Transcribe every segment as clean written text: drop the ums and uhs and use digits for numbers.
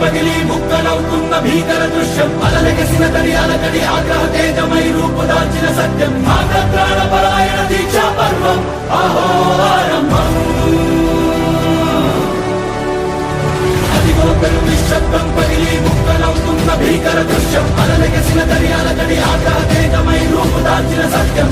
పగిలి ముక్కలవుతున్న భీకర దృశ్యం అలలెగసిన తడి అలకడి ఆగ్రహ తేజమై రూపుదాల్చిన సత్యం ప్రాణపరాయణ దీక్షా పర్వం అహో ఆరంభం అదిగోతరు నిశ్శబ్దం పగిలి ముక్కలవుతున్న భీకర దృశ్యం అలలెగసిన తడి అలకడి ఆగ్రహ తేజమై రూపుదాల్చిన సత్యం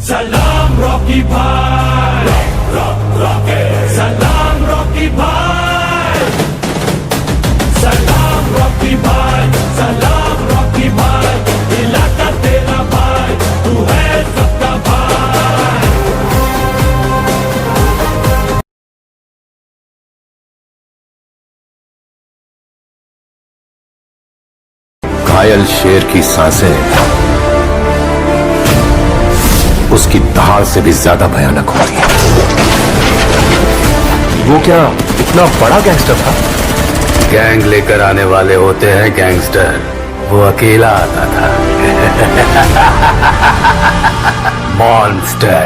सलाम रॉकी भाई रॉकी सलाम रॉकी भाई सलाम रॉकी भाई सलाम रॉकी भाई इलाका तेरा भाई तू है सबका भाई घायल शेर की सांसें उसकी दहाड़ से भी ज्यादा भयानक होती है। वो क्या इतना बड़ा गैंगस्टर था? गैंग लेकर आने वाले होते हैं गैंगस्टर, वो अकेला आता था। मॉन्स्टर।